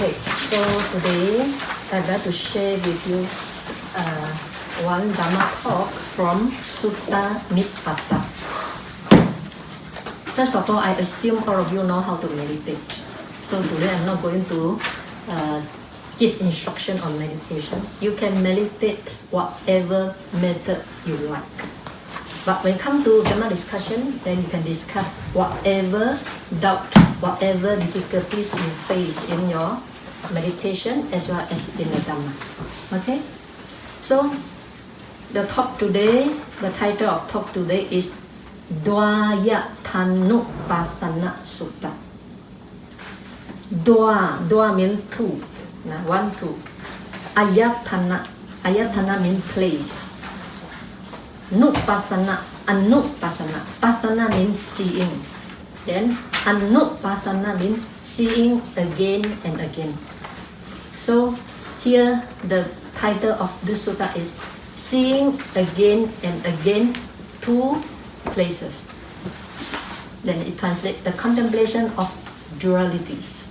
Okay, so today I'd like to share with you one Dhamma talk from Sutta Nipata. First of all, I assume all of you know how to meditate. So today I'm not going to give instruction on meditation. You can meditate whatever method you like. But when it comes to Dhamma discussion, then you can discuss whatever doubt, whatever difficulties you face in your meditation as well as in the Dhamma. Okay? So, the talk today, the title of talk today is Dvayatanupassana Sutta. Dwa means two, 1, 2. Ayatana means place. Nupassana, Passana means seeing. Then Anupassana means seeing again and again. So here the title of this sutta is seeing again and again two places. Then it translates the contemplation of dualities.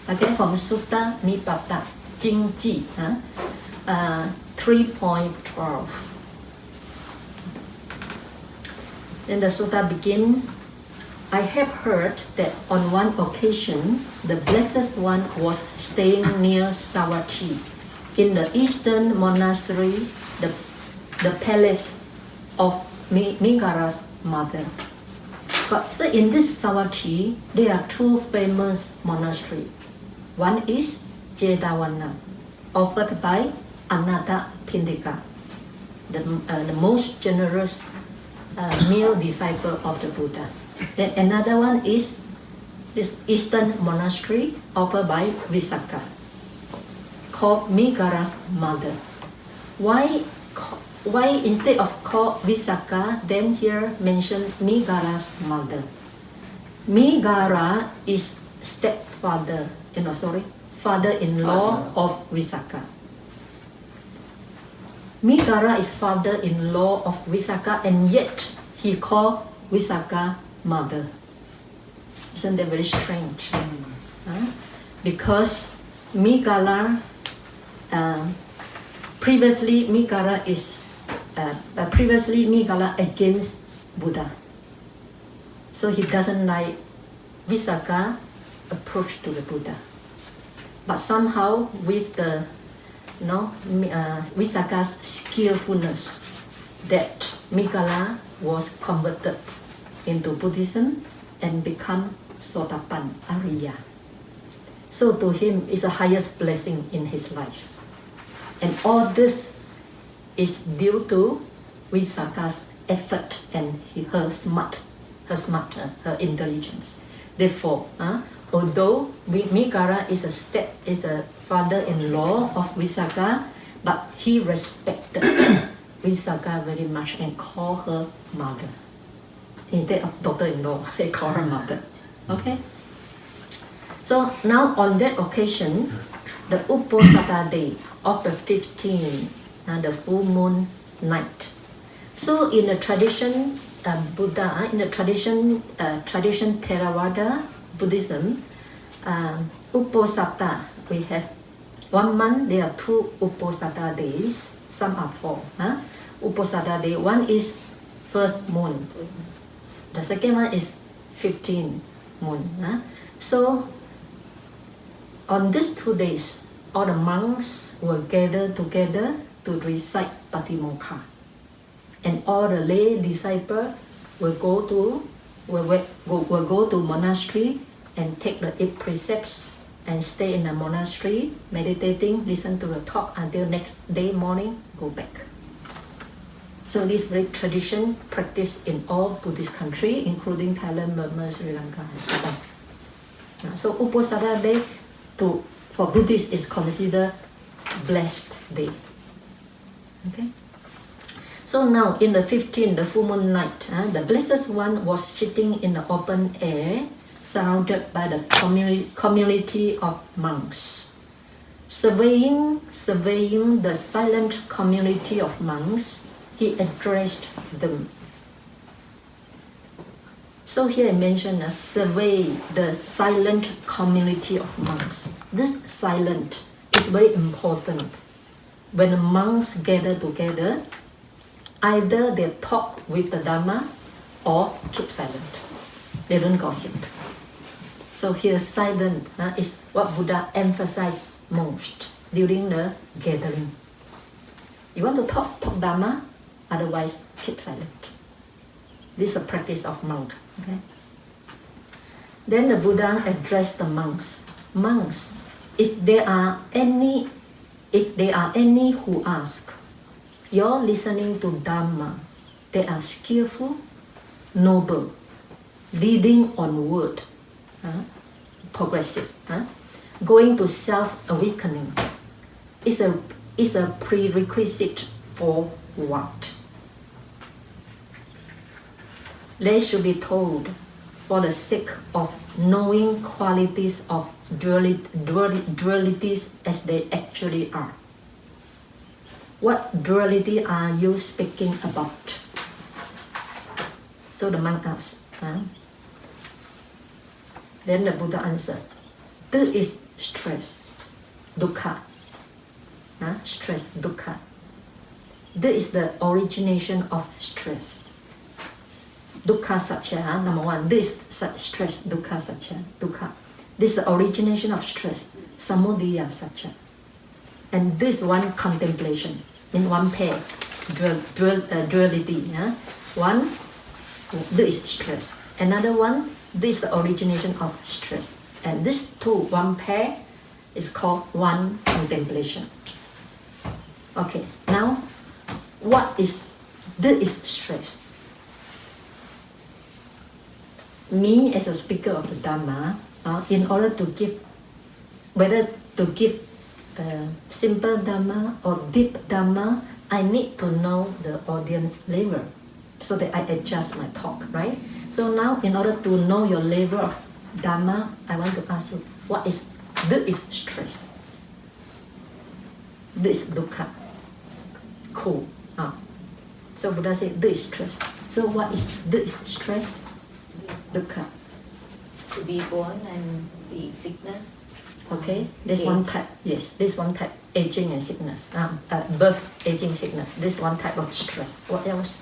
Okay, from Sutta Nipata, Jingji, 3.12. Then the sutta begins, I have heard that on one occasion, the Blessed One was staying near Savatthi, in the eastern monastery, the palace of Migara's mother. So in this Savatthi, there are two famous monasteries. One is Jetavana, offered by Anatta Pindika, the most generous male disciple of the Buddha. Then another one is this eastern monastery offered by Visakha, called Migara's mother. Why instead of called Visakha, then here mentioned Migara's mother? Migara is father-in-law of Visakha. Migara is father-in-law of Visakha, and yet he called Visakha mother. Isn't that very strange? Because Migara, previously Migara against Buddha. So he doesn't like Visakha approach to the Buddha. But somehow with the Visakha's skillfulness, that Migara was converted into Buddhism and become Sotapan Arya. So to him is the highest blessing in his life. And all this is due to Visakha's effort and her intelligence. Therefore, although Migara is a father-in-law of Visakha, but he respected Visakha very much and called her mother. Instead of daughter-in-law, they call her mother. Okay? So now on that occasion, the Uposatha day of the 15th, the full moon night. So in the tradition Buddha, in the tradition Theravada Buddhism, Uposatha, we have 1 month, there are 2 Uposatha days, some are 4. Uposatha day, one is first moon. The second one is 15th moon. So, on these 2 days, all the monks will gather together to recite Patimokkha. And all the lay disciples will go to monastery and take the 8 precepts and stay in the monastery, meditating, listen to the talk until next day morning, go back. So this very tradition practiced in all Buddhist countries, including Thailand, Burma, Sri Lanka, and so on. So Uposatha day for Buddhists is considered blessed day. Okay. So now in the 15th, the full moon night, the Blessed One was sitting in the open air, surrounded by the community of monks. Surveying the silent community of monks, he addressed them. So here I mentioned survey the silent community of monks. This silent is very important. When the monks gather together, either they talk with the Dhamma or keep silent. They don't gossip. So here silent is what Buddha emphasized most during the gathering. You want to talk Dhamma, otherwise keep silent. This is a practice of monk. Okay. Then the Buddha addressed the monks. Monks, if there are any who ask, you're listening to Dhamma, they are skillful, noble, leading onward, progressive, going to self-awakening, is a prerequisite for what? They should be told for the sake of knowing qualities of dualities as they actually are. What duality are you speaking about? So the monk asked. Then the Buddha answered, this is stress, dukkha. Stress, dukkha. This is the origination of stress. Dukkha satya, number one, this stress, dukkha satya, dukkha. This is the origination of stress, samudaya satya. And this one contemplation, in one pair, duality. One, this is stress. Another one, this is the origination of stress. And this two, one pair, is called one contemplation. Okay, now, what is, this is stress. Me as a speaker of the Dhamma, in order to give, whether to give simple Dhamma or deep Dhamma, I need to know the audience level so that I adjust my talk, right? So now, in order to know your level of Dhamma, I want to ask you, what is, this is stress. This is dukkha. Cool. So Buddha said, this is stress. So what is this stress? Dukkha. To be born and be sickness. Okay, this one type, yes, this one type, aging and sickness, birth, aging, sickness, this one type of stress. What else?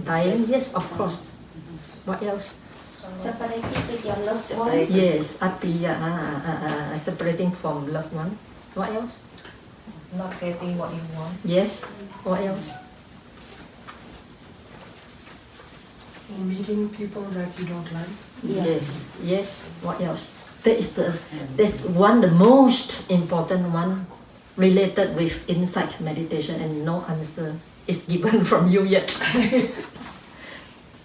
Dying, yes, of course. What else? Separating with your loved one. Yes, atiya, separating from loved one. What else? Not getting what you want. Yes, what else? Meeting people that you don't like. Yes, yes, what else? That's one, the most important one related with insight meditation, and no answer is given from you yet.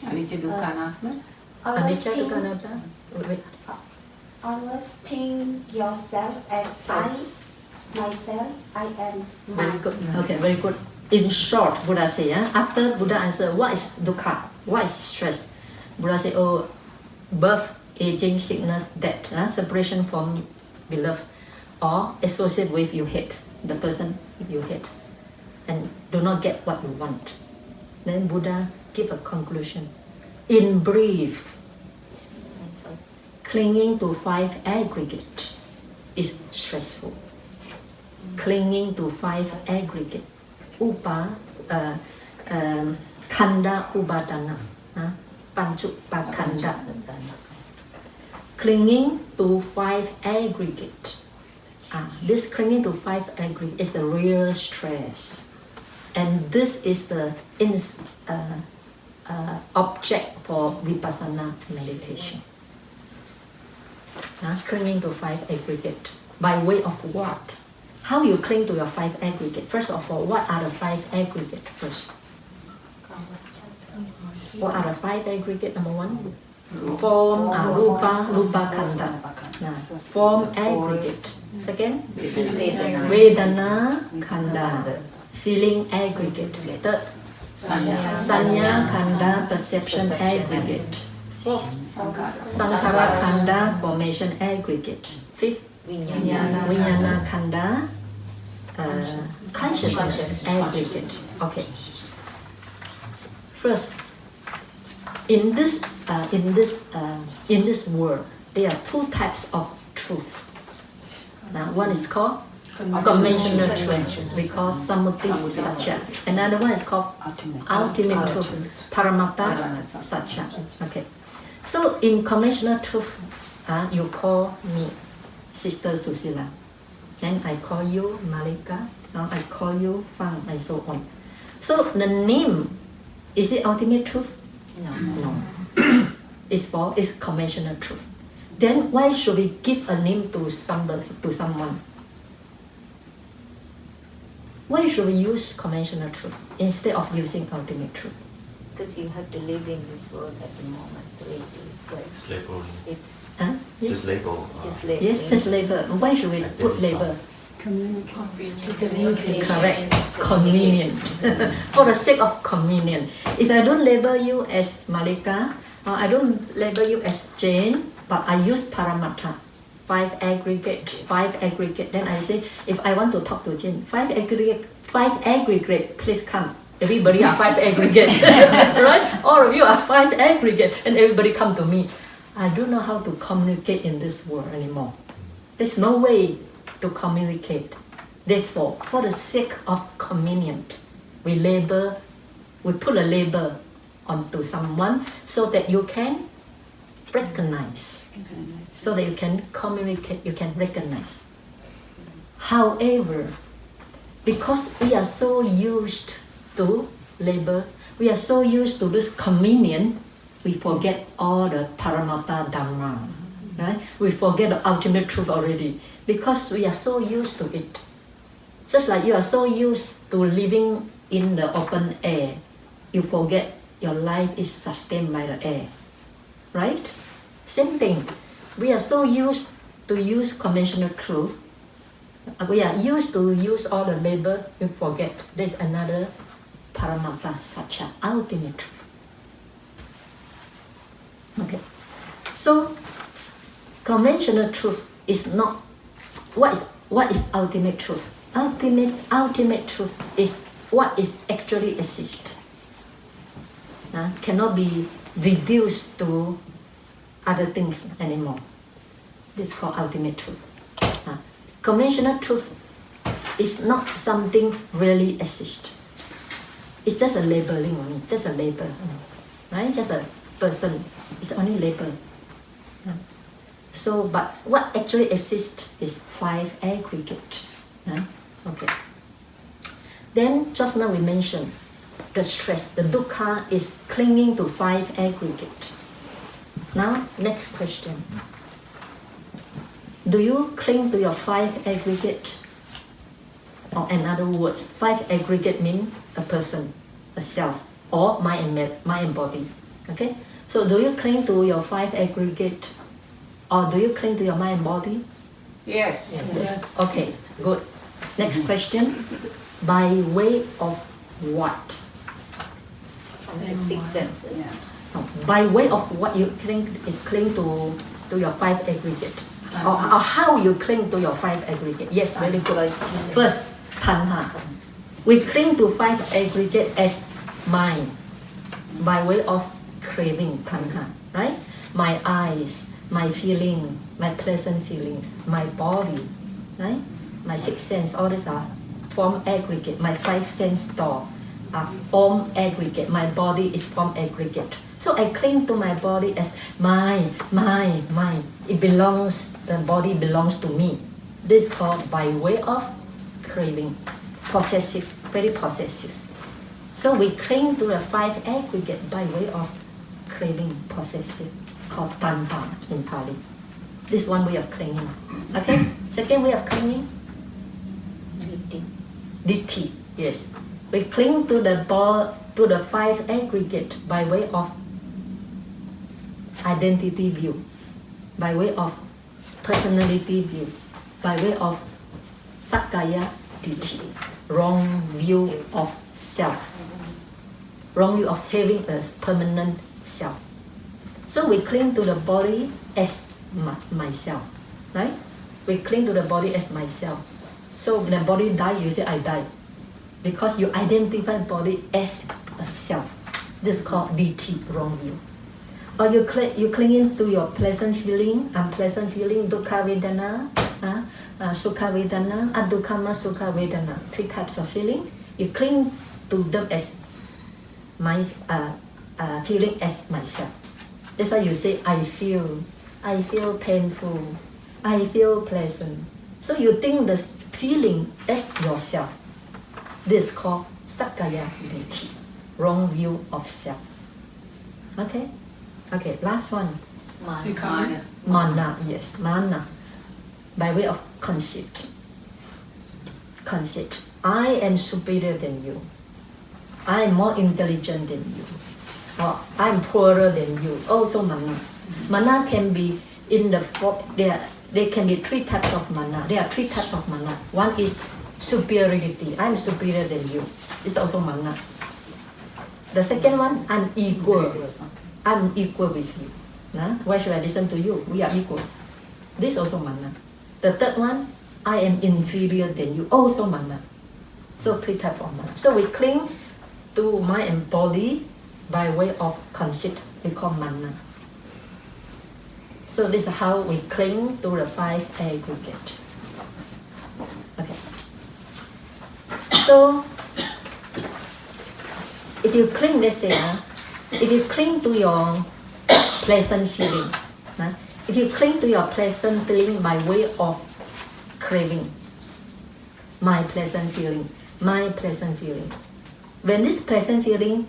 Anicca dukkha anatta. Anicca dukkha anatta. Always think yourself as myself, I am. Very good. Okay, very good. In short, Buddha say, after Buddha answer, what is dukkha? What is stress? Buddha say, oh, birth, aging, sickness, death, separation from beloved, or associate with you hate, the person you hate, and do not get what you want. Then Buddha give a conclusion. In brief, clinging to five aggregate is stressful. Clinging to five aggregate. Khanda upadana, panchupakhanda. Clinging to five aggregate. This clinging to five aggregate is the real stress, and this is the object for vipassana meditation. Clinging to five aggregate by way of what? How you cling to your five aggregate? First of all, what are the five aggregate first? What are the five aggregate? Number one, form, rupa khanda. Form aggregate. Second, vedana khanda. Feeling aggregate. Third, sanya khanda, perception aggregate. Fourth, sankhara khanda, formation aggregate. Fifth, Vijnana khanda, consciousness aggregate. Okay. First, in this world, there are two types of truth. Now, one is called conventional truth, we call Samuti Satya. Another one is called ultimate truth, Paramata Satya. Okay. So in conventional truth, you call me Sister Susīlā. Then I call you Malika. Now I call you Fang, and so on. So the name, is it ultimate truth? No. It's conventional truth. Then why should we give a name to someone? Why should we use conventional truth instead of using ultimate truth? Because you have to live in this world at the moment, the way it is. Like It's labeling. it's Just label. just label. Yes, just label. Why should we put label? Communication. Correct. Convenient. For the sake of convenient. If I don't label you as Malika, or I don't label you as Jane, but I use Paramattha, 5 aggregate. Then I say, if I want to talk to Jane, 5 aggregate, please come. Everybody are 5 aggregate, right? All of you are 5 aggregate, and everybody come to me. I don't know how to communicate in this world anymore. There's no way to communicate. Therefore, for the sake of convenient, we put a label onto someone so that you can recognize, so that you can communicate, you can recognize. However, because we are so used to label, we are so used to this convenient, we forget all the Paramattha Dhamma, right? We forget the ultimate truth already because we are so used to it. Just like you are so used to living in the open air, you forget your life is sustained by the air, right? Same thing. We are so used to use conventional truth. We are used to use all the label, we forget there's another Paramattha Satya, ultimate truth. Okay, so conventional truth is not what is ultimate truth. Ultimate truth is what is actually exist. Cannot be reduced to other things anymore. This is called ultimate truth. Conventional truth is not something really exist. It's just a labeling only, just a label, right? Just a person. It's only label. So, but what actually exists is 5 aggregate. Okay. Then just now we mentioned the stress, the dukkha is clinging to 5 aggregate. Now, next question. Do you cling to your 5 aggregate? Or in other words, 5 aggregate means a person, a self, or mind and body. Okay? So do you cling to your 5 aggregate, or do you cling to your mind and body? Yes. Okay, good. Next question. By way of what? From the 6 senses. Yes. By way of what you cling to your 5 aggregate, or how you cling to your 5 aggregate. Yes, very good. First, tanha. We cling to 5 aggregate as mind, by way of craving, tanha, right? My eyes, my feeling, my pleasant feelings, my body, right? My 6 sense, all these are form aggregate. My 5 sense door are form aggregate. My body is form aggregate. So I cling to my body as mine. It belongs, the body belongs to me. This is called by way of craving. Possessive, very possessive. So we cling to the 5 aggregate by way of craving, possessive, called tanha in Pali. This is one way of clinging. Okay? Second way of clinging? Ditti, yes. We cling to the 5 aggregate by way of identity view, by way of personality view, by way of sakkaya ditti, wrong view of self, wrong view of having a permanent self. So we cling to the body as myself, right? We cling to the body as myself. So when the body die, you say I die, because you identify body as a self. This is called ditti, wrong view. Or you clinging to your pleasant feeling, unpleasant feeling, dukkha vedana, sukha vedana, adukkhama sukha vedana. 3 types of feeling. You cling to them as my feeling as myself. That's why you say I feel painful, I feel pleasant. So you think the feeling as yourself. This is called sakkaya ditthi, wrong view of self. Okay, last one. Mana, yes, mana, by way of conceit. I am superior than you. I am more intelligent than you. Or I am poorer than you. Also mana. Mana can be in the form. There can be 3 types of mana. There are 3 types of mana. One is superiority. I am superior than you. It's also mana. The second one, I'm equal. I'm equal with you. Why should I listen to you? We are equal. This is also mana. The third one, I am inferior than you. Also mana. So 3 types of mana. So we cling to mind and body by way of conceit. We call mana. So this is how we cling to the 5 aggregate. Okay. So if you cling, let's say, if you cling to your pleasant feeling, if you cling to your pleasant feeling by way of craving, my pleasant feeling, when this pleasant feeling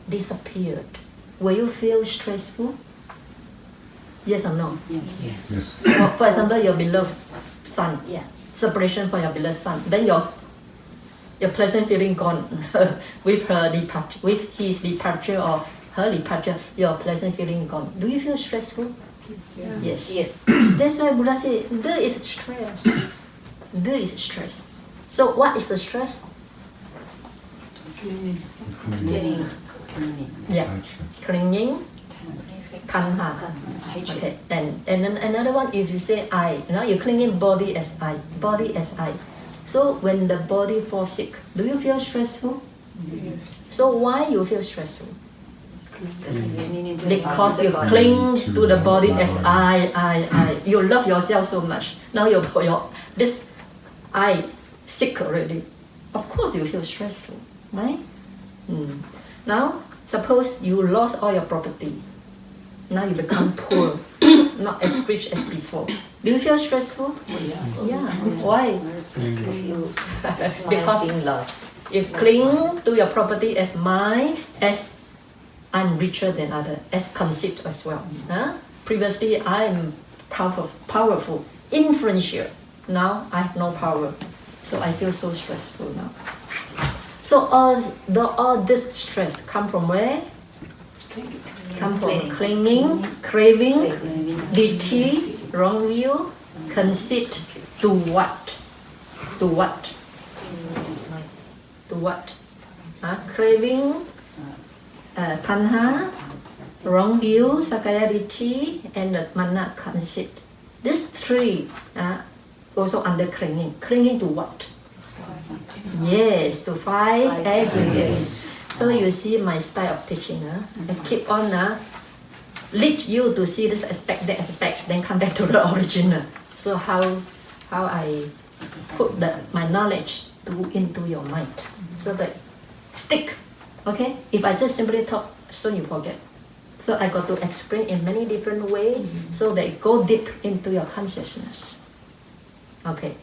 disappeared, will you feel stressful? Yes or no? Yes. For example, your beloved son, Yeah. separation from your beloved son, then your pleasant feeling gone with his departure or her departure, your pleasant feeling gone. Do you feel stressful? Yes. That's why Buddha said, there is stress. There is stress. So what is the stress? Clinging. Yeah. Clinging, tanha. Okay. And then another one, if you say I, you're clinging body as I. So when the body falls sick, do you feel stressful? Yes. So why you feel stressful? Because you cling to the body as I. You love yourself so much. Now this I sick already. Of course you feel stressful, right? Now suppose you lost all your property. Now you become poor, not as rich as before. Do you feel stressful? Yeah. Why? Because you cling to your property as mine, as I'm richer than others, as conceit as well. Previously I'm powerful, influential. Now I have no power, so I feel so stressful now. So all this stress come from where? Come from clinging, craving, ditthi, wrong view, conceit. To what? Craving, tanha, wrong view, sakkaya ditthi, and mana, conceit. These 3 also under clinging. Clinging to what? Yes, to 5 aggregates. So you see my style of teaching. I keep on lead you to see this aspect, that aspect, then come back to the original. So how I put my knowledge into your mind, so that stick. Okay? If I just simply talk, soon you forget. So I got to explain in many different ways, so that it go deep into your consciousness. Okay.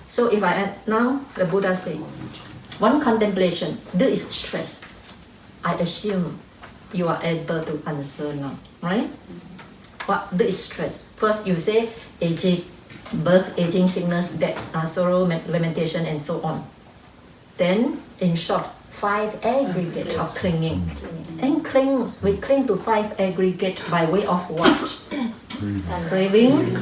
So if I add now, the Buddha say, one contemplation, there is stress. I assume you are able to answer now, right? What there is stress? First you say aging, birth, aging, sickness, death, sorrow, lamentation, and so on. Then, in short, 5 aggregate of clinging. And we cling to 5 aggregate by way of what? Craving,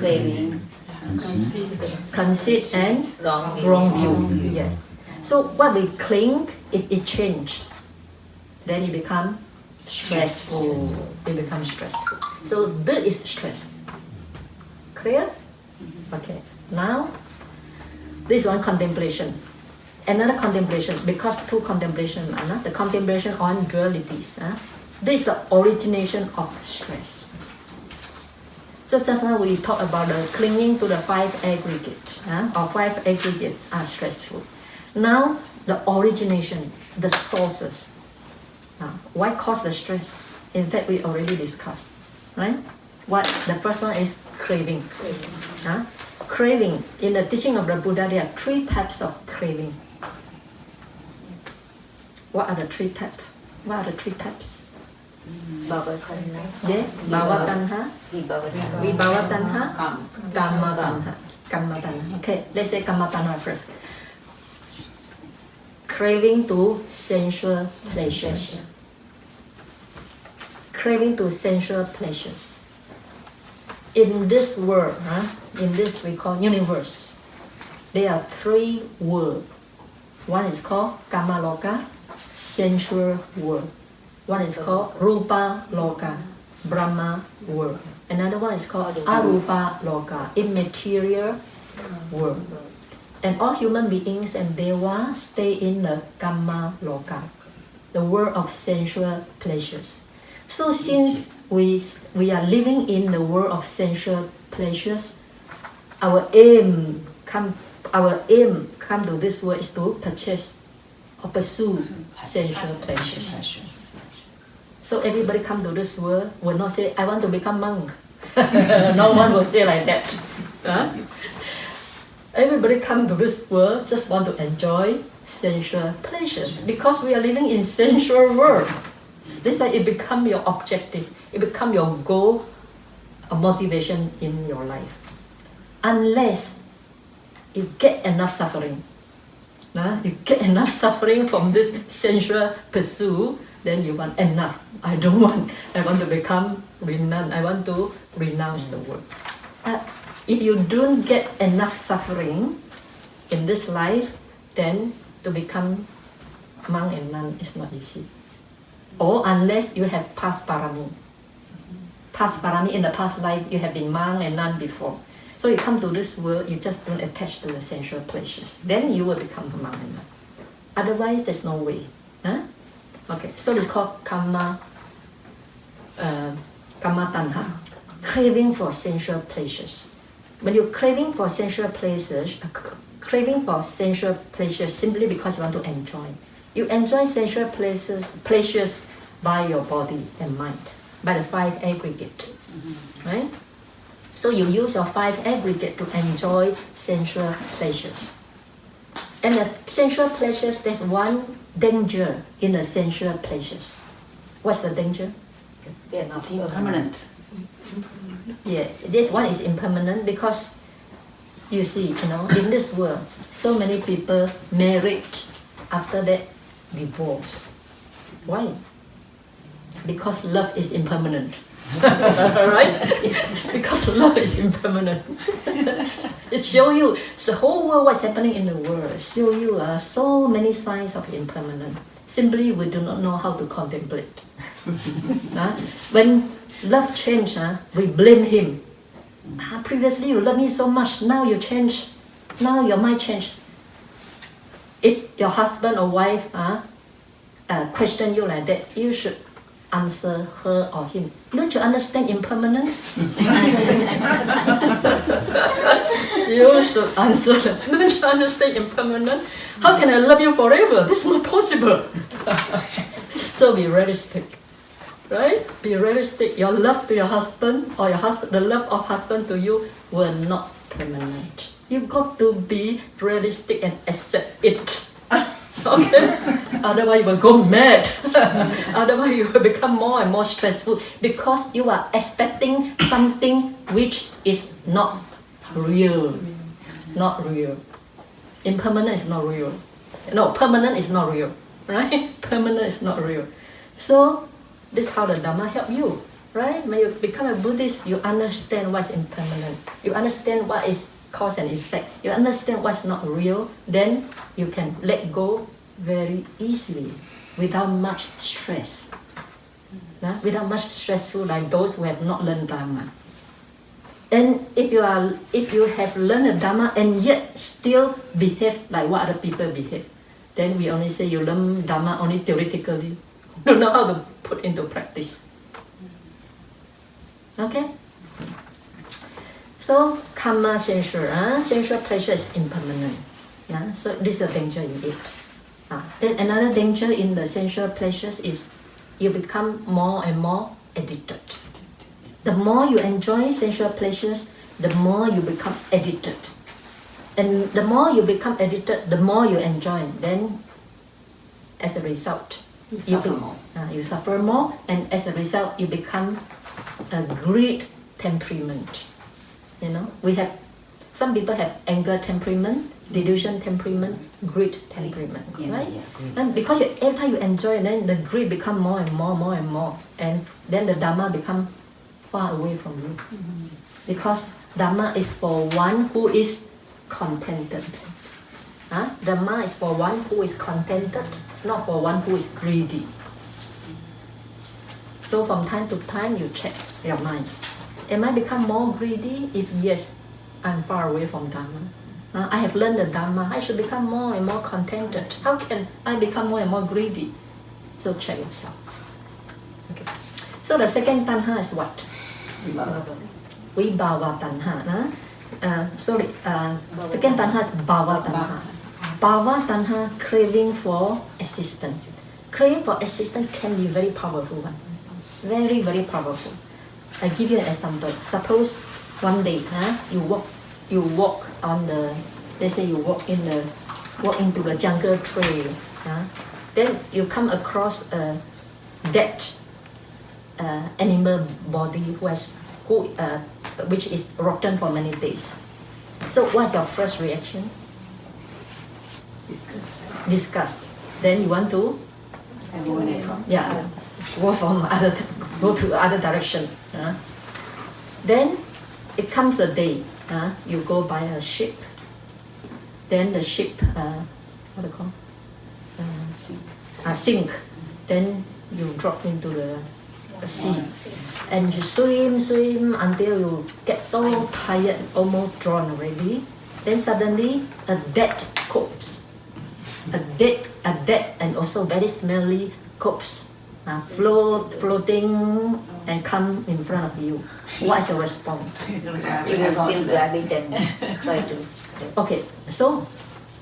conceit, and wrong view. Yes. So what we cling, if it change, then it become stressful. It becomes stressful. So there is stress. Clear? Okay. Now, this one contemplation. Another contemplation, because 2 contemplation, the contemplation on dualities. This is the origination of stress. So just now we talked about the clinging to the 5 aggregates, or 5 aggregates are stressful. Now the origination, the sources. Why cause the stress? In fact, we already discussed, right? The first one is craving. Craving. In the teaching of the Buddha, there are 3 types of craving. What are the 3 types? What are the 3 types? Bhavatanha. Yes, Bhavatanha, Vibhavatanha, Kammatanha. Kammatanha. Okay, let's say Kammatanha first. Craving to sensual pleasures. Craving to sensual pleasures. In this world, in this we call universe, there are 3 worlds. One is called Kamaloka, sensual world. One is called Rupa Loka, Brahma world. Another one is called Arupa Loka, immaterial world. And all human beings and Deva stay in the Kama Loka, the world of sensual pleasures. So since we are living in the world of sensual pleasures, our aim come to this world is to purchase or pursue sensual pleasures. So everybody come to this world will not say, I want to become monk. No one will say like that. Everybody come to this world just want to enjoy sensual pleasures because we are living in sensual world. This is why it become your objective. It become your goal, a motivation in your life. Unless you get enough suffering. You get enough suffering from this sensual pursuit, then you want enough. I don't want. I want to become renounced. I want to renounce the world. If you don't get enough suffering in this life, then to become monk and nun is not easy. Or unless you have past parami. Past parami, in the past life you have been monk and nun before. So you come to this world, you just don't attach to the sensual pleasures. Then you will become a monk and nun. Otherwise, there's no way. Okay, so it's called Kamma Tanha, craving for sensual pleasures. When you're craving for sensual pleasures, simply because you want to enjoy. You enjoy sensual pleasures by your body and mind, by the 5 aggregate, right? So you use your 5 aggregate to enjoy sensual pleasures. And the sensual pleasures, there's one danger in the sensual pleasures. What's the danger? Because they're not Impermanent. Yes, this one is impermanent because you see, in this world, so many people married, after that divorce. Why? Because love is impermanent. Right? Because love is impermanent. It shows you the whole world, what's happening in the world. Show you so many signs of impermanence. Simply we do not know how to contemplate. When love changes, we blame him. Previously you loved me so much, now you change. Now your mind changed. If your husband or wife question you like that, you should answer her or him. Don't you understand impermanence? You should answer them. Don't you understand impermanence? How can I love you forever? This is not possible. So be realistic, right? Be realistic. Your love to your husband or the love of husband to you will not permanent. You've got to be realistic and accept it. Okay? Otherwise you will go mad. Otherwise you will become more and more stressful because you are expecting something which is not real. Not real. Impermanent is not real. No, permanent is not real. Right? Permanent is not real. So this is how the Dhamma help you. Right? When you become a Buddhist, you understand what's impermanent. You understand what is cause and effect. You understand what's not real, then you can let go very easily without much stress. Without much stressful like those who have not learned Dhamma. And if you have learned the Dhamma and yet still behave like what other people behave, then we only say you learn Dhamma only theoretically. don't know how to put into practice. Okay? So, karma, censure, censure pleasure is impermanent. Yeah? So, this is a danger in it. Then another danger in the sensual pleasures is you become more and more addicted. The more you enjoy sensual pleasures, the more you become addicted. And the more you become addicted, the more you enjoy. Then, as a result, you suffer more, and as a result, you become a greed temperament. You know, some people have anger temperament, delusion temperament, greed temperament, right? And because every time you enjoy, then the greed become more and more, and then the Dhamma become far away from you. Because Dhamma is for one who is contented. Dhamma is for one who is contented, not for one who is greedy. So from time to time, you check your mind. Am I become more greedy? If yes, I'm far away from Dhamma. I have learned the Dhamma. I should become more and more contented. How can I become more and more greedy? So check yourself. Okay. So the second tanha is what? Vibhava tanha. Second tanha is bhava tanha. Bhava tanha, craving for assistance. Craving for assistance can be very powerful one. Very, very powerful. I give you an example. Suppose one day, you walk on the, let's say you walk into the jungle trail. Then you come across a dead animal body which is rotten for many days. So what's your first reaction? Disgust. Then you want to go to other direction. Then it comes a day, you go by a ship. Then the ship, what do you call? Sink. Then you drop into the sea, and you swim until you get so tired, almost drowned already. Then suddenly a dead corpse, a dead and also very smelly corpse, floating and come in front of you. What is the response? You will still grab it and try to. Okay, so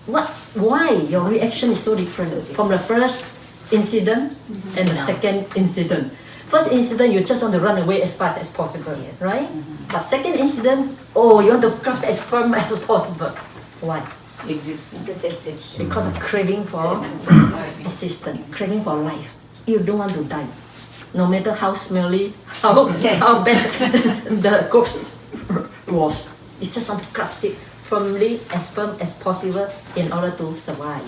why your reaction is so different from the first incident and the second incident? First incident, you just want to run away as fast as possible, right? But second incident, you want to grasp as firm as possible. Why? Existence. Because of craving for assistance, craving for life. You don't want to die. No matter how smelly, how bad the corpse was. You just want to grasp it firmly, as firm as possible in order to survive.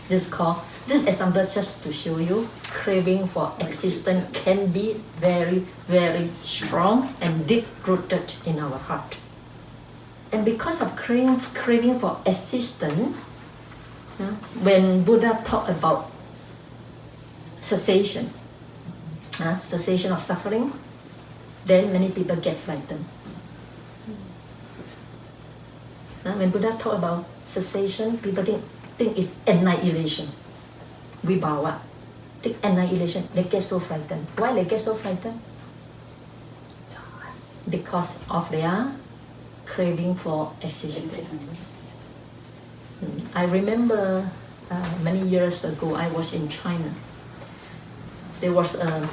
This example just to show you, craving for existence can be very, very strong and deep-rooted in our heart. And because of craving for existence, when Buddha talked about cessation of suffering, then many people get frightened. When Buddha talked about cessation, people think it's annihilation. Vibhava, think annihilation. They get so frightened. Why they get so frightened? Because of their craving for existence. I remember many years ago, I was in China. There was a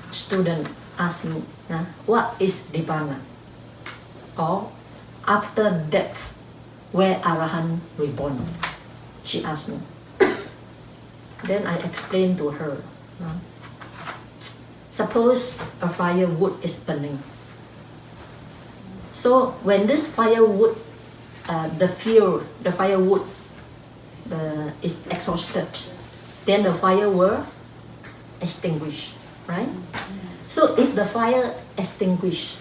student asked me, what is Nibbana? Or after death, where Arahant reborn? She asked me. Then I explained to her. Suppose a firewood is burning. So when this firewood, the firewood is exhausted, then the fire will extinguish, right? So if the fire extinguished,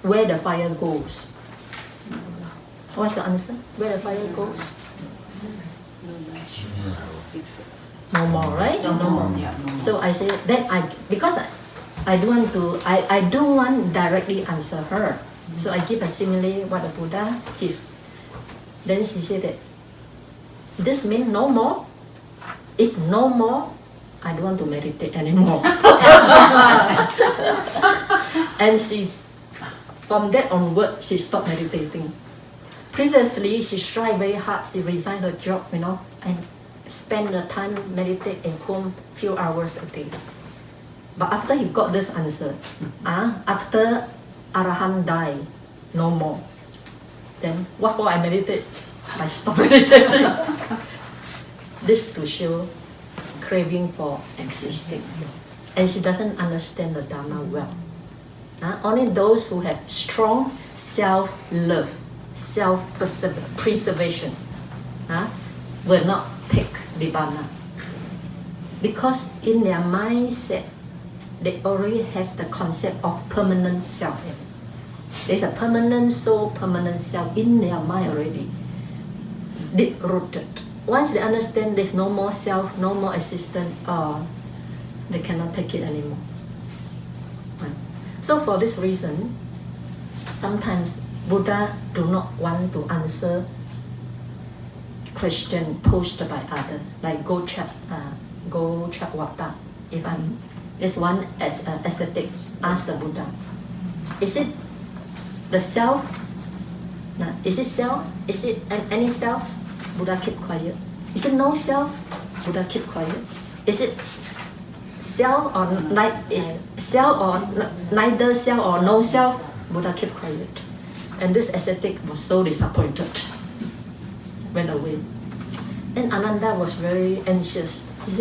where the fire goes? What's the answer? Where the fire goes? No more, right? No more. So I say that because I don't want directly answer her. So I give a simile what the Buddha give. Then she said that this means no more. If no more, I don't want to meditate anymore. And from that onward, she stopped meditating. Previously, she tried very hard. She resigned her job, and spent the time meditate at home few hours a day. But after he got this answer, after Arahant died, no more. Then what for I meditate? I stopped meditating. This to show craving for existence. And she doesn't understand the Dhamma well. Only those who have strong self-love, self-preservation will not take Nibbana. Because in their mindset, they already have the concept of permanent self. There's a permanent soul, permanent self in their mind already, deep-rooted. Once they understand there's no more self, no more existence, they cannot take it anymore. So for this reason, sometimes Buddha do not want to answer question posed by others, like go check water. If this one as ascetic ask the Buddha, is it the self? Is it self? Is it any self? Buddha keep quiet. Is it no self? Buddha keep quiet. Is it self or neither self or no self? Buddha keep quiet. And this ascetic was so disappointed. Went away. And Ananda was very anxious. He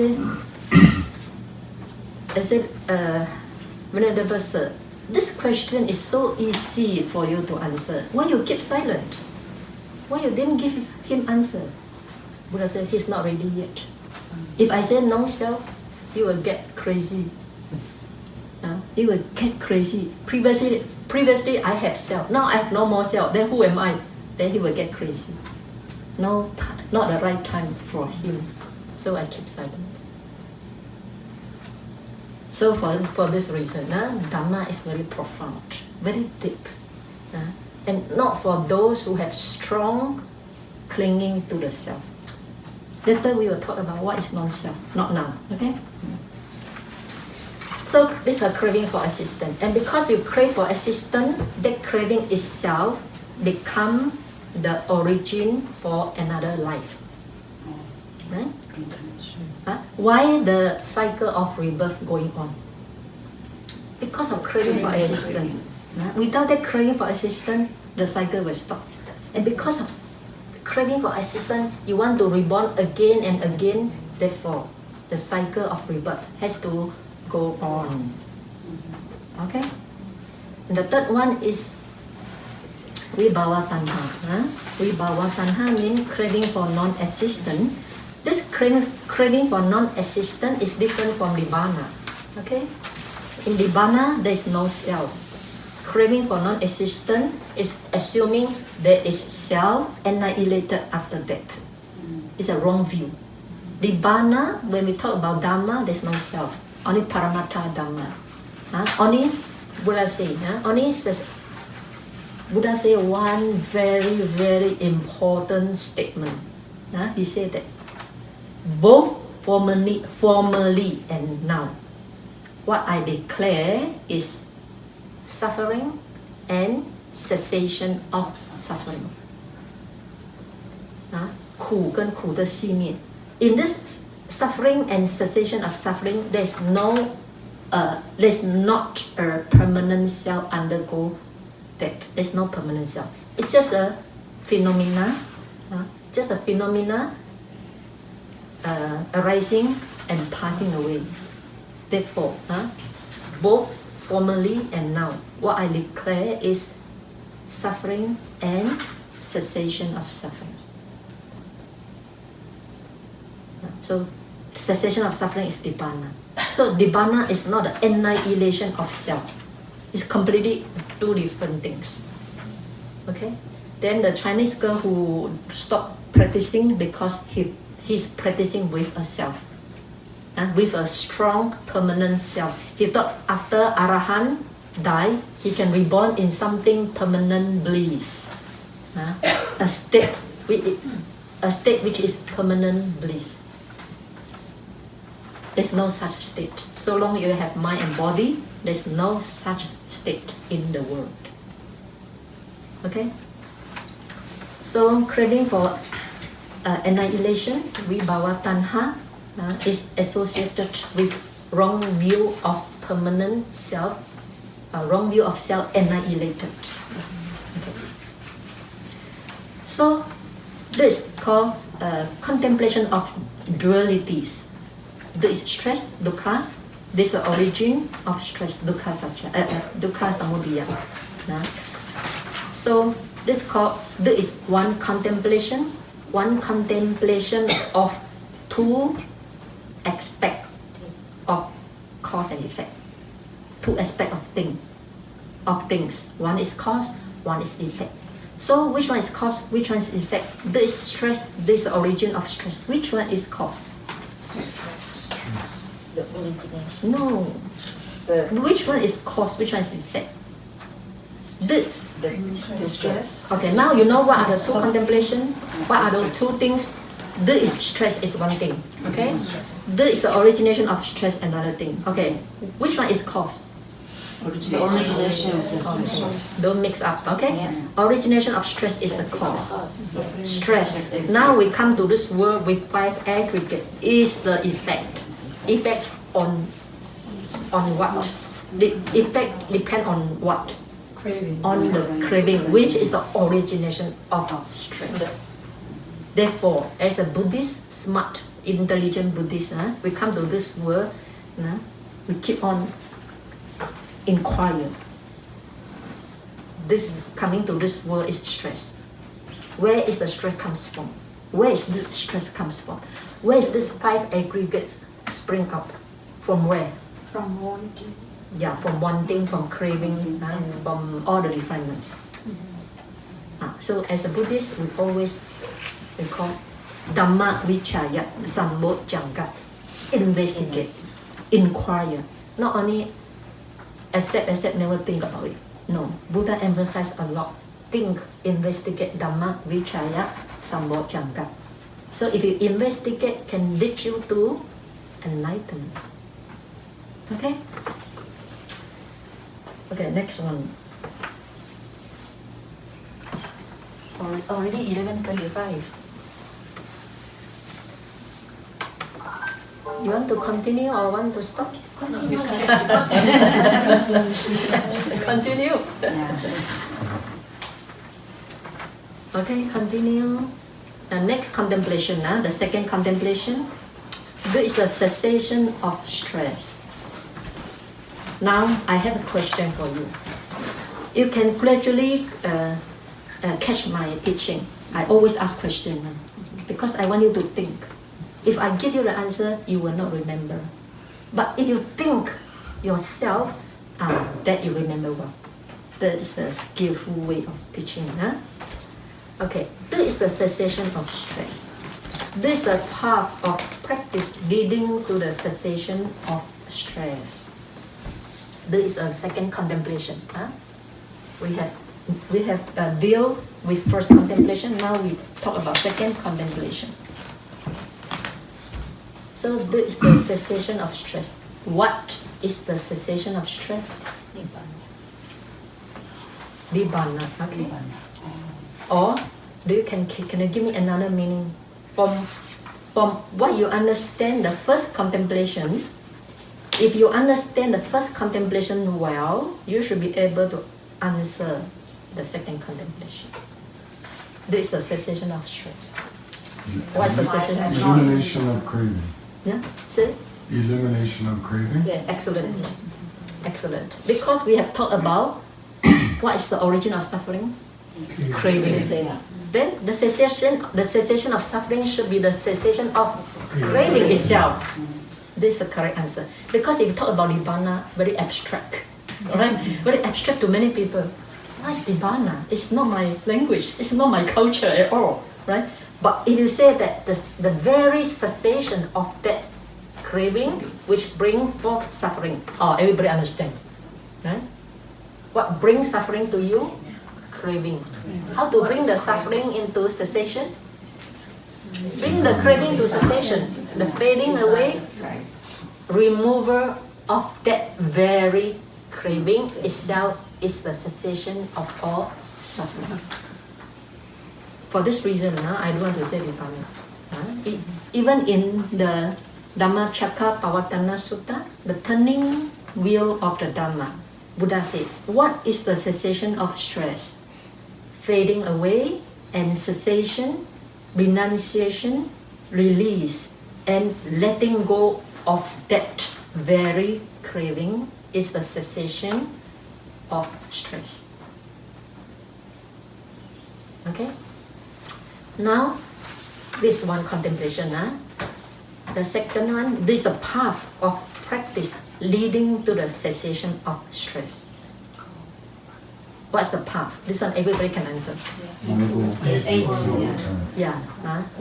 said, Venerable Sir, this question is so easy for you to answer. Why you keep silent? Why you didn't give him answer? Buddha said, he's not ready yet. If I say no self, he will get crazy. He will get crazy. Previously I have self. Now I have no more self. Then who am I? Then he will get crazy. No, not the right time for him. So I keep silent. So for this reason, Dhamma is very profound, very deep. And not for those who have strong clinging to the self. Later we will talk about what is non-self, not now, okay? So this is a craving for assistance. And because you crave for assistance, that craving itself become the origin for another life. Right? Why the cycle of rebirth going on? Because of craving for assistance. Without that craving for assistance, the cycle will stop. And because of craving for assistance, you want to reborn again and again. Therefore, the cycle of rebirth has to go on. Okay? And the third one is Vibhava Tanha. Vibhava Tanha means craving for non-existence. This craving for non-existence is different from Nibbana. Okay? In Nibbana, there is no self. Craving for non-existence is assuming there is self annihilated after death. It's a wrong view. Nibbana, when we talk about Dhamma, there's no self. Only Paramattha Dhamma. Only Buddha say. Buddha say one very, very important statement. He said that both formerly and now, what I declare is suffering and cessation of suffering. 苦跟苦的熄灭. In this suffering and cessation of suffering, there's not a permanent self undergo that. There's no permanent self. It's just a phenomena, arising and passing away. Therefore, both formerly and now, what I declare is suffering and cessation of suffering. So, cessation of suffering is Nibbana. So, Nibbana is not the annihilation of self. It's completely two different things. Okay? Then the Chinese girl who stopped practicing because he's practicing with a self. With a strong permanent self. He thought after Arahant died, he can reborn in something permanent bliss. A state which is permanent bliss. there's no such state. So long you have mind and body, there's no such state in the world. Okay? So craving for annihilation, vibhava tanha, is associated with wrong view of permanent self, wrong view of self annihilated. Okay. So this is called contemplation of dualities. This is stress, dukkha. This is the origin of stress, dukkha samudaya. So this is one contemplation of two aspects of cause and effect. Two aspects of things. One is cause, one is effect. So which one is cause, which one is effect? This is stress, this is the origin of stress. Which one is cause? Stress. The origination. No. Which one is cause, which one is effect? This. The stress. Okay, now you know what are the two contemplation? What are the two things? This is stress is one thing. Okay? This is the origination of stress, another thing. Okay. Which one is cause? The origination of stress. Don't mix up, okay? Yeah. Origination of stress is the cause. Stress. Now we come to this word with 5 aggregate. Is the effect. Effect on what? The effect depend on what? Craving. On the craving, which is the origination of stress. Therefore, as a Buddhist, smart, intelligent Buddhist, we come to this word, we keep on inquire. This coming to this word is stress. Where is the stress comes from? Where is the stress comes from? Where is this 5 aggregates spring up? From where? From wanting. Yeah, from wanting, from craving, from all the refinements. So as a Buddhist, we call Dhamma vichaya sambodjanga. Investigate, inquire. Not only accept, never think about it. No, Buddha emphasized a lot. Think, investigate, Dhamma vichaya sambodjanga. So if you investigate, can lead you to enlightenment. Okay? Okay, next one. Already 11:25. You want to continue or want to stop? Continue. Continue. Okay, continue. The next contemplation, the second contemplation, this is the cessation of stress. Now, I have a question for you. You can gradually catch my teaching. I always ask questions because I want you to think. If I give you the answer, you will not remember. But if you think yourself, that you remember well. That is a skillful way of teaching. Okay, this is the cessation of stress. This is the path of practice leading to the cessation of stress. This is a second contemplation. We have deal with first contemplation. Now we talk about second contemplation. So this is the cessation of stress. What is the cessation of stress? Nibbana. Okay. Or can you give me another meaning from what you understand the first contemplation? If you understand the first contemplation well, you should be able to answer the second contemplation. This is the cessation of stress. What is the cessation of stress? Elimination of craving. Yeah, see? Elimination of craving. Yeah, excellent. Excellent. Because we have talked about what is the origin of suffering? Craving. Then the cessation of suffering should be the cessation of craving itself. This is the correct answer. Because if you talk about Nibbana, very abstract. Right? Very abstract to many people. What is Nibbana? It's not my language. It's not my culture at all. Right? But if you say that the very cessation of that craving which brings forth suffering, everybody understand. Right? What brings suffering to you? Craving. How to bring the suffering into cessation? Bring the craving to cessation. The fading away removal of that very craving itself is the cessation of all suffering. For this reason, I don't want to say Vihari. Even in the Dhammacakkappavattana Sutta, the turning wheel of the Dhamma, Buddha said, what is the cessation of stress? Fading away and cessation, renunciation, release, and letting go of that very craving is the cessation of stress. Okay? Now, this one contemplation. The second one, this is the path of practice leading to the cessation of stress. What's the path? This one everybody can answer. Noble Eightfold. Yeah,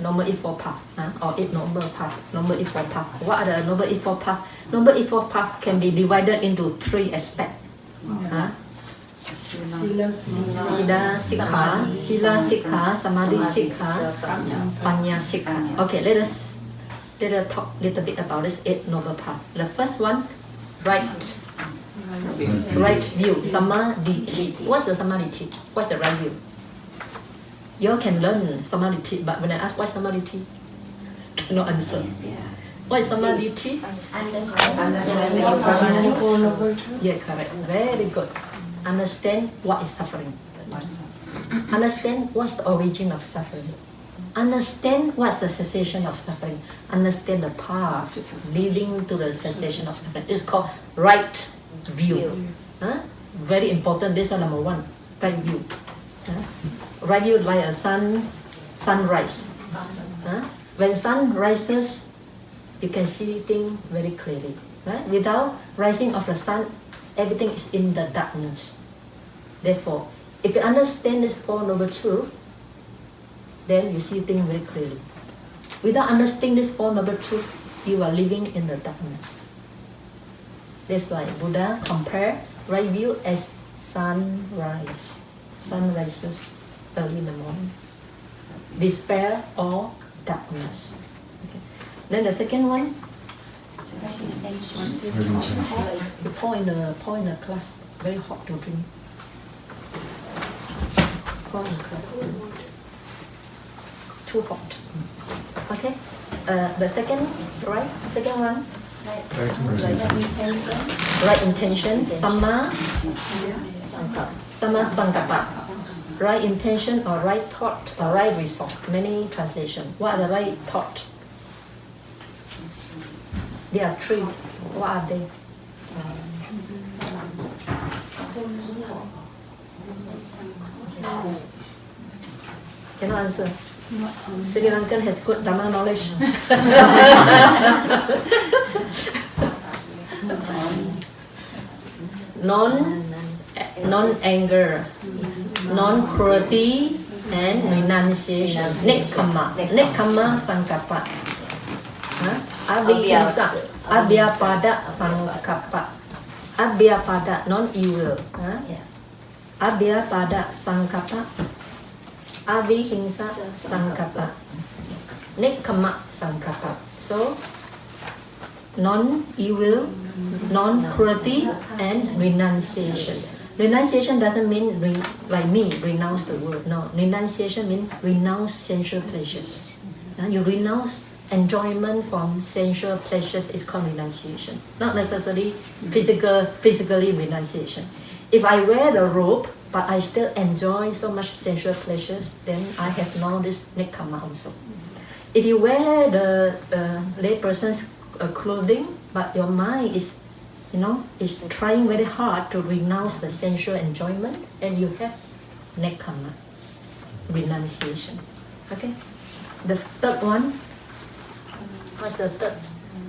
Noble Eightfold Path, or Eight Noble Path, Noble Eightfold Path. What are the Noble Eightfold Path? Noble Eightfold Path can be divided into three aspects. Sila Sikha, Samadhi Sikha, Panya Sikha. Okay, let us talk a little bit about this Eight Noble Path. The first one, right view, Samadhi. What's the Samadhi? What's the right view? You all can learn Samadhi, but when I ask what's Samadhi, no answer. What is Samadhi? Yeah, correct. Very good. Understand what is suffering. Understand what's the origin of suffering. Understand what's the cessation of suffering. Understand the path leading to the cessation of suffering. It's called right view. Very important. This is number one. Right view. Right view like a sunrise. When sun rises, you can see things very clearly. Right? Without rising of the sun, everything is in the darkness. Therefore, if you understand this Four Noble Truths, then you see things very clearly. Without understanding this Four Noble Truths, you are living in the darkness. That's why Buddha compared right view as sunrise. Sun rises early in the morning. Despair or darkness. Okay. Then the second one, you pour in the glass, very hot to drink. Pour in the glass. Too hot. Okay. The second one. Right intention. Samma Sankappa. Right intention or right thought or right resolve. Many translations. What are the right thought? There are three. What are they? Cannot answer. Sri Lankan has good Dhamma knowledge. Non-anger, non-cruelty, and renunciation. Nekkhamma Sankappa. Abhihimsa, Abhyapada Sankappa. Abhyapada, non-evil. Abhyapada Sankappa. Avihimsa Sankappa. Nekkhamma Sankappa. So, non-evil, non-cruelty, and renunciation. Renunciation doesn't mean, like me, renounce the world. No, renunciation means renounce sensual pleasures. You renounce enjoyment from sensual pleasures is called renunciation. Not necessarily physically renunciation. If I wear the robe, but I still enjoy so much sensual pleasures, then I have now this nekkhamma also. If you wear the lay person's clothing, but your mind is trying very hard to renounce the sensual enjoyment, and you have nekkhamma, renunciation. Okay? The third one, what's the third?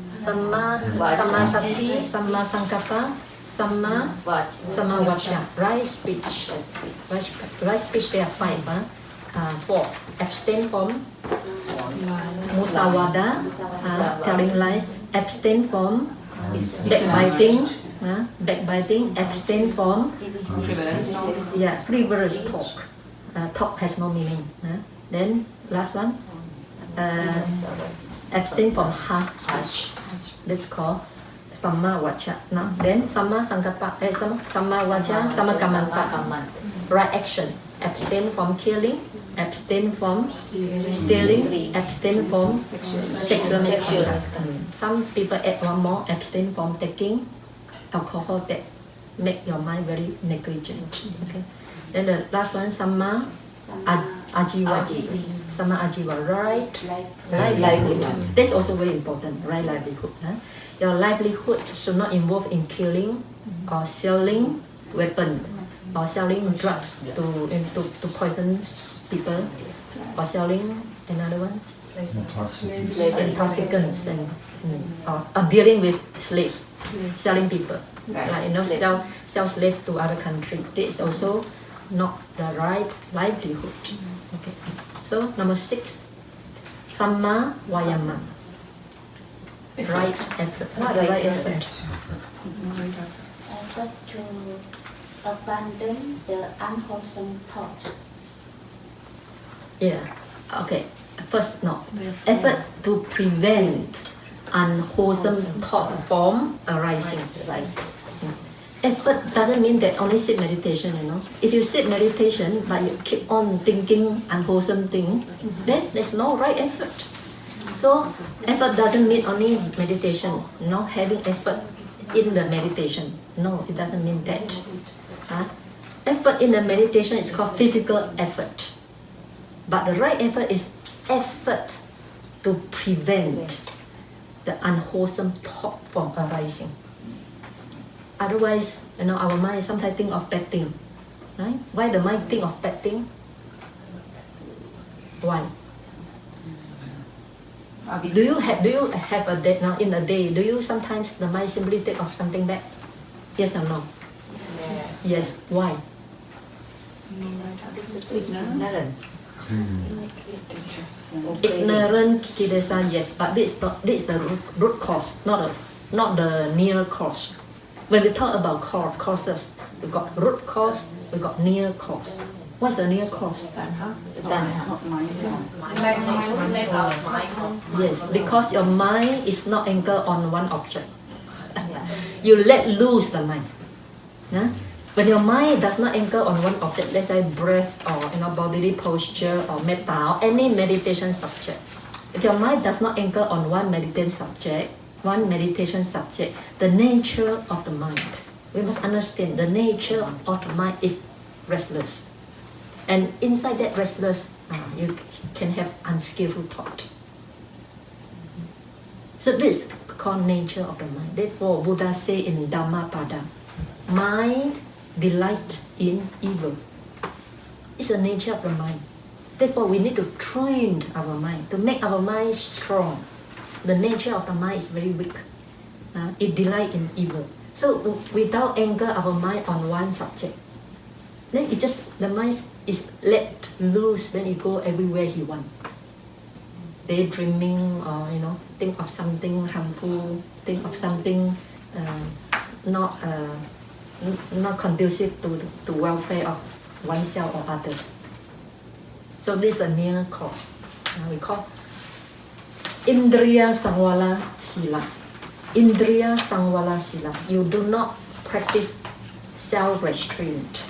Samma Sati, Samma Sankappa, Samma Vacha. Right speech. Right speech, there are five. Four. Abstain from musawada, telling lies. Abstain from backbiting. Abstain from frivolous talk. Talk has no meaning. Then last one, abstain from harsh speech. That's called Samma Vacha. Now, then Samma Sankappa, Samma Vacha, Samma Kammanta. Right action. Abstain from killing, abstain from stealing, abstain from sexual misconduct. Some people add one more, abstain from taking alcohol that make your mind very negligent. Okay. Then the last one, Samma Ajiva. Samma Ajiva, right livelihood. That's also very important, right livelihood. Your livelihood should not involve in killing or selling weapon, or selling drugs to poison people, or selling another one, intoxicants, and or dealing with selling people, like sell slave to other country. This is also not the right livelihood. Okay. So number 6, Samma Vayama. Right effort. What the right effort? Effort to abandon the unwholesome thought. Yeah. Okay. First, no. Effort to prevent unwholesome thought from arising. Effort doesn't mean that only sit meditation, you know. If you sit meditation but you keep on thinking unwholesome thing, then there's no right effort. So effort doesn't mean only meditation, having effort in the meditation. No, it doesn't mean that. Effort in the meditation is called physical effort. But the right effort is effort to prevent the unwholesome thought from arising. Otherwise, our mind sometimes think of bad thing, right? Why the mind think of bad thing? Why? Do you have a day now in a day? Do you sometimes the mind simply think of something bad? Yes or no? Yes. Why? Ignorance. Ignorant kilesa, yes, but this is the root cause, not the near cause. When we talk about causes, we got root cause, we got near cause. What's the near cause? Yes, because your mind is not anchored on one object. You let loose the mind. When your mind does not anchor on one object, let's say breath or bodily posture or metta or any meditation subject. If your mind does not anchor on one meditation subject, the nature of the mind, we must understand the nature of the mind is restless. And inside that restless, you can have unskillful thought. So this is called nature of the mind. Therefore, Buddha say in Dhammapada, mind delight in evil. It's the nature of the mind. Therefore, we need to train our mind, to make our mind strong. The nature of the mind is very weak. It delight in evil. So without anger our mind on one subject, then the mind is let loose, then it go everywhere he want. Daydreaming or think of something harmful, think of something not conducive to welfare of oneself or others. So this is the near cause. We call Indriya Samvara Sila. Indriya Samvara Sila. You do not practice self-restraint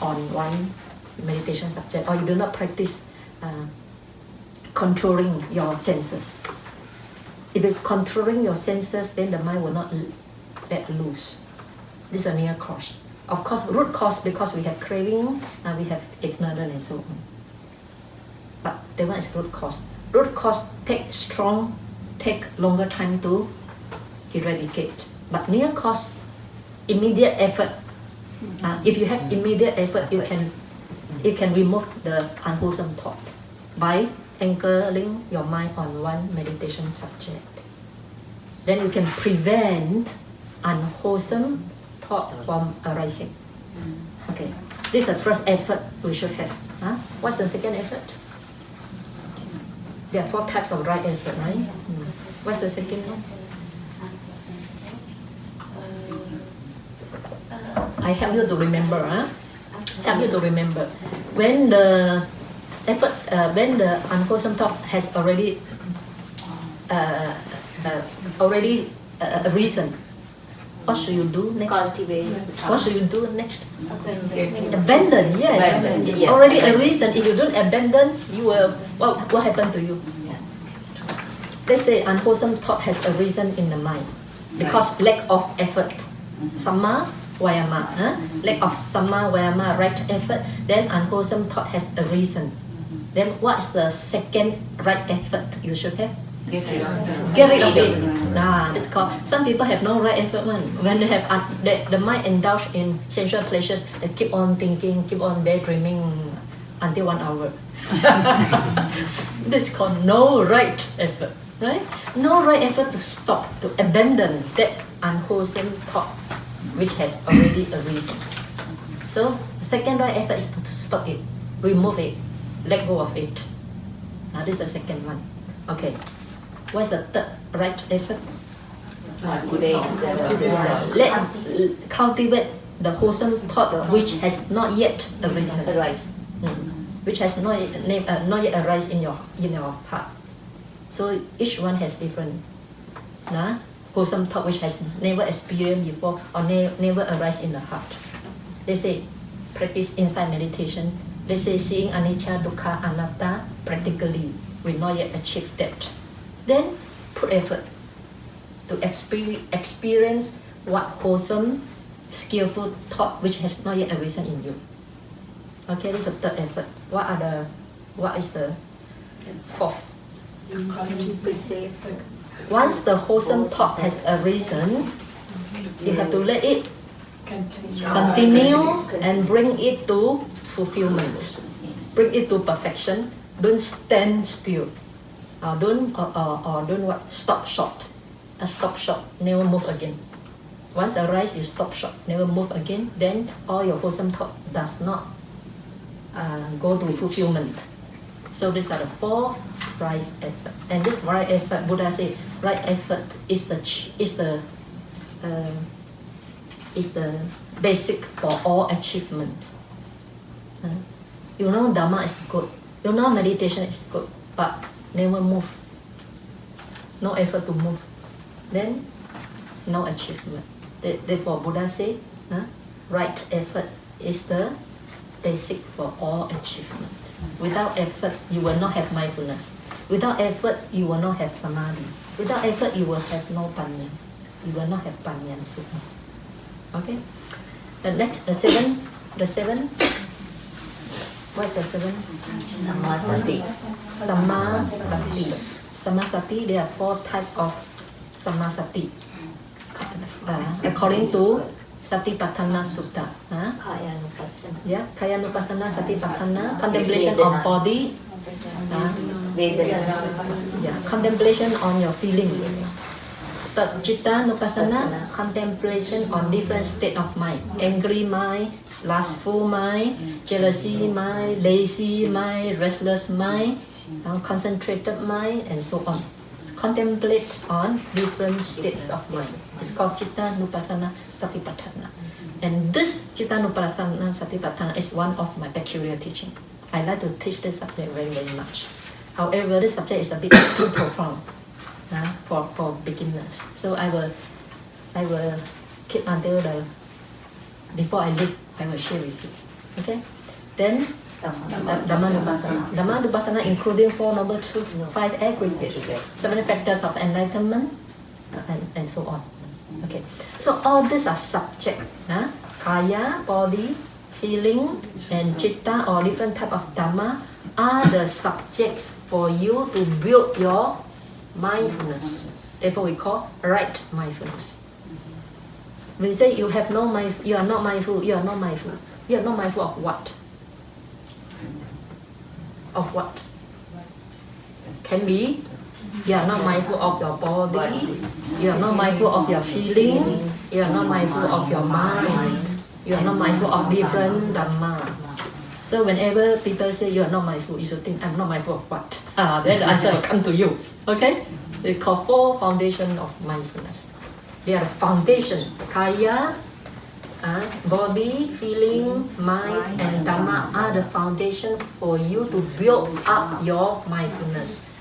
on one meditation subject, or you do not practice controlling your senses. If you're controlling your senses, then the mind will not let loose. This is a near cause. Of course, root cause because we have craving and we have ignorance and so on. But that one is root cause. Root cause take longer time to eradicate. But near cause, immediate effort. If you have immediate effort, you can remove the unwholesome thought by anchoring your mind on one meditation subject. Then you can prevent unwholesome thought from arising. Okay, this is the first effort we should have. What's the second effort? There are 4 types of right effort, right? What's the second one? I help you to remember. Help you to remember. When the effort, when the unwholesome thought has already a reason. What should you do next? Cultivate. What should you do next? Abandon. Abandon, yes. Abandon, yes. Already a reason. If you don't abandon, you will, what happened to you? Yeah. Let's say unwholesome thought has a reason in the mind because lack of effort. Samma vayama, lack of samma vayama, right effort. Then unwholesome thought has a reason. Then what's the second right effort you should have? Get rid of them. Get rid of it. It's called. Some people have no right effort one. When they have the mind indulge in sensual pleasures, they keep on thinking, keep on daydreaming until 1 hour. This is called no right effort, right? No right effort to stop, to abandon that unwholesome thought, which has already a reason. So the second right effort is to stop it, remove it, let go of it. Now this is the second one. Okay. What's the third right effort? Cultivate the wholesome thought which has not yet arisen. Which has not yet arise in your heart. So each one has different wholesome thought which has never experienced before or never arise in the heart. They say practice insight meditation. They say seeing anicca, dukkha, anatta practically. We not yet achieve that. Then put effort to experience what wholesome, skillful thought which has not yet arisen in you. Okay, this is the third effort. What is the fourth? Once the wholesome thought has arisen, you have to let it continue and bring it to fulfillment. Bring it to perfection. Don't stand still. Don't stop short. Stop short, never move again. Once arise, you stop short, never move again. Then all your wholesome thought does not go to fulfillment. So these are the 4 right effort. And this right effort, Buddha said, right effort is the basic for all achievement. You know Dhamma is good. You know meditation is good, but never move. No effort to move. Then no achievement. Therefore Buddha said, right effort is the basic for all achievement. Without effort, you will not have mindfulness. Without effort, you will not have samadhi. Without effort, you will have no panya. You will not have panya and sukha. Okay? The next, the seven. What's the 7? Samasati. Samasati, there are 4 types of samasati. According to Satipatthana Sutta. Yeah, Kayanupassana, Satipatthana, contemplation of body. Contemplation on your feeling. But Cittanupassana, contemplation on different state of mind. Angry mind, lustful mind, jealousy mind, lazy mind, restless mind, concentrated mind, and so on. Contemplate on different states of mind. It's called Cittanupassana Satipatthana. And this Cittanupassana Satipatthana is one of my peculiar teaching. I like to teach this subject very, very much. However, this subject is a bit too profound for beginners. So I will keep until before I leave, I will share with you. Okay? Then Dhammanupassana, including 4 noble truths, 5 aggregates, 7 factors of enlightenment, and so on. Okay. So all these are subject. Kaya, body, feeling, and citta or different type of Dhamma are the subjects for you to build your mindfulness. Therefore, we call right mindfulness. When you say you have no mindful, you are not mindful. You are not mindful. You are not mindful of what? Of what? Can be you are not mindful of your body. You are not mindful of your feelings. You are not mindful of your mind. You are not mindful of different Dhamma. So whenever people say you are not mindful, you should think, I'm not mindful of what? Then the answer will come to you. Okay? It's called 4 foundations of mindfulness. They are the foundation. Kaya, body, feeling, mind, and Dhamma are the foundation for you to build up your mindfulness.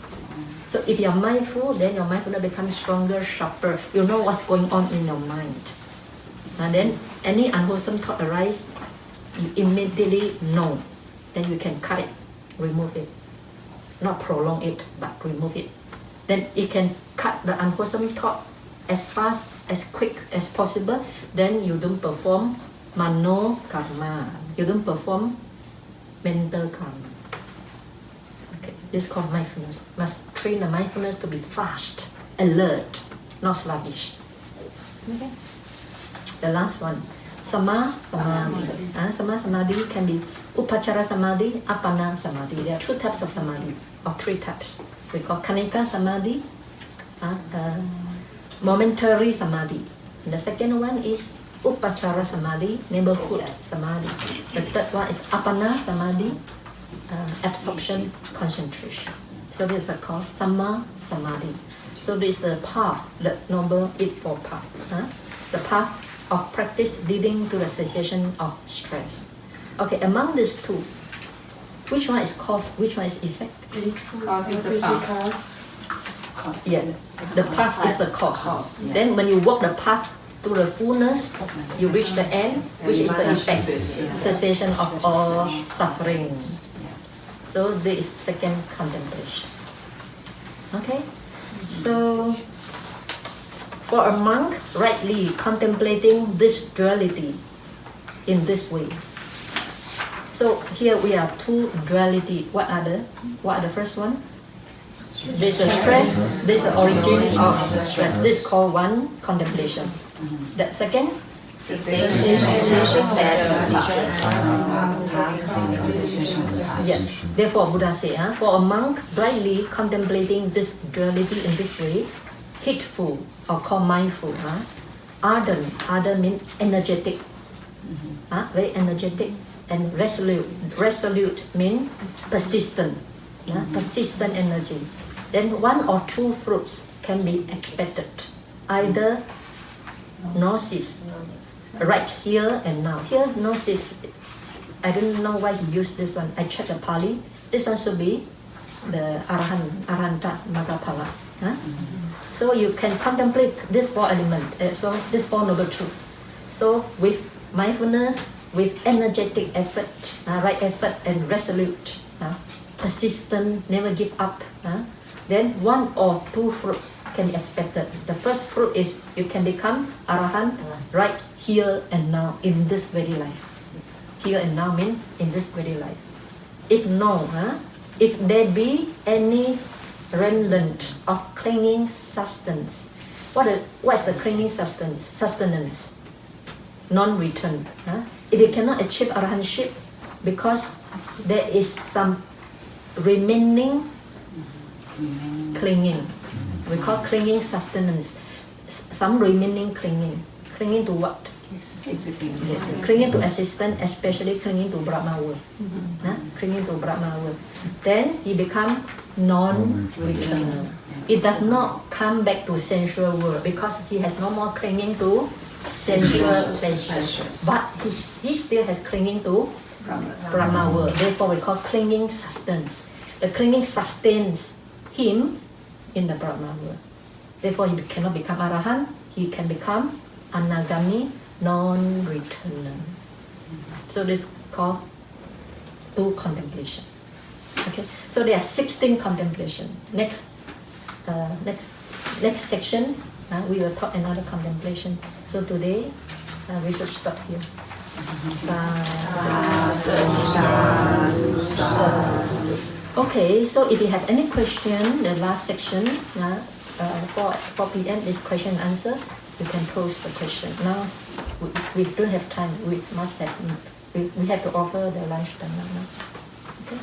So if you're mindful, then your mindfulness becomes stronger, sharper. You know what's going on in your mind. And then any unwholesome thought arises, you immediately know. Then you can cut it, remove it. Not prolong it, but remove it. Then it can cut the unwholesome thought as fast, as quick as possible. Then you don't perform mano karma. You don't perform mental karma. Okay, this is called mindfulness. Must train the mindfulness to be fast, alert, not sluggish. Okay. The last one, Sama Samadhi. Sama Samadhi can be Upachara Samadhi, Appana Samadhi. There are 2 types of Samadhi, or 3 types. We call Kanika Samadhi, momentary Samadhi. And the second one is Upachara Samadhi, neighborhood Samadhi. The third one is Appana Samadhi, absorption, concentration. So this is called Sama Samadhi. So this is the path, the Noble Eightfold Path. The path of practice leading to the cessation of stress. Okay, among these 2, which one is cause, which one is effect? Cause is the path. Yeah, the path is the cause. Yeah. Then when you walk the path to the fullness, you reach the end, which is the effect, cessation of all suffering. So this is second contemplation. Okay, so for a monk, rightly contemplating this duality in this way. So here we have 2 duality. What are the first one? This is stress. This is the origin of the stress. This is called one contemplation. The second, yes. Therefore, Buddha said, for a monk, brightly contemplating this duality in this way, heedful or called mindful, ardent. Ardent means energetic, very energetic, and resolute. Resolute means persistent, persistent energy. Then 1 or 2 fruits can be expected. Either gnosis, right here and now. Here gnosis, I don't know why he used this one. I checked the Pali. This one should be the Arahanta Magaphala. So you can contemplate these 4 elements, so these 4 noble truths. So with mindfulness, with energetic effort, right effort and resolute, persistent, never give up, then 1 or 2 fruits can be expected. The first fruit is you can become Arahant right here and now in this very life. Here and now means in this very life. If no, if there be any remnant of clinging sustenance, what is the clinging sustenance? Non-return. If you cannot achieve arahantship because there is some remaining clinging, we call clinging sustenance. Some remaining clinging. Clinging to what? Existence. Yes. Clinging to existence, especially clinging to Brahma world. Clinging to Brahma world. Then he become non-returner. It does not come back to sensual world because he has no more clinging to sensual pleasure. But he still has clinging to Brahma world. Therefore we call clinging sustenance. The clinging sustains him in the Brahma world. Therefore he cannot become Arahant. He can become Anagami, non-returner. So this is called 2 contemplation. Okay. So there are 16 contemplation. Next section, we will talk another contemplation. So today we should stop here. Okay. So if you have any question, the last section, 4 p.m. is question and answer. You can pose the question. Now we don't have time. We have to offer the lunch time now. Okay.